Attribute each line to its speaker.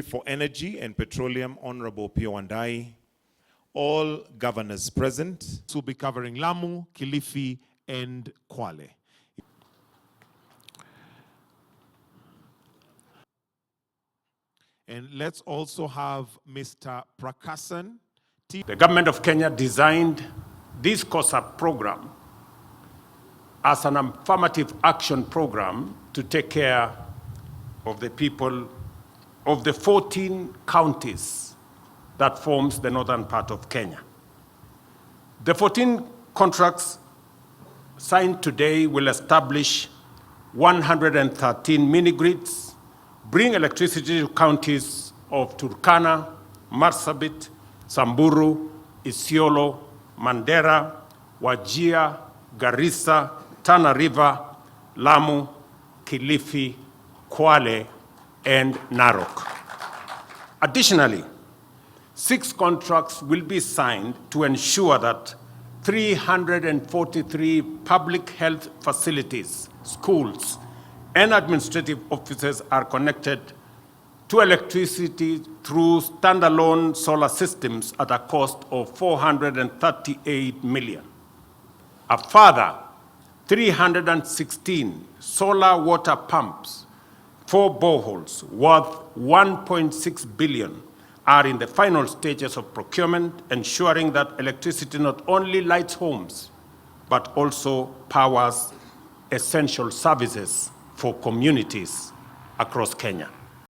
Speaker 1: For Energy and Petroleum, Honorable Pio Wandai, all governors present.
Speaker 2: Will be covering Lamu, Kilifi, and Kwale. And let's also have Mr. Prakasan.
Speaker 3: The government of Kenya designed this KOSAP program as an affirmative action program to take care of the people of the 14 counties that forms the northern part of Kenya. The 14 contracts signed today will establish 113 mini-grids, bring electricity to counties of Turkana, Marsabit, Samburu, Isiolo, Mandera, Wajir, Garissa, Tana River, Lamu, Kilifi, Kwale, and Narok. Additionally, 6 contracts will be signed to ensure that 343 public health facilities, schools, and administrative offices are connected to electricity through standalone solar systems at a cost of 438 million. A further 316 solar water pumps, 4 boreholes worth 1.6 billion are in the final stages of procurement, ensuring that electricity not only lights homes, but also powers essential services for communities across Kenya.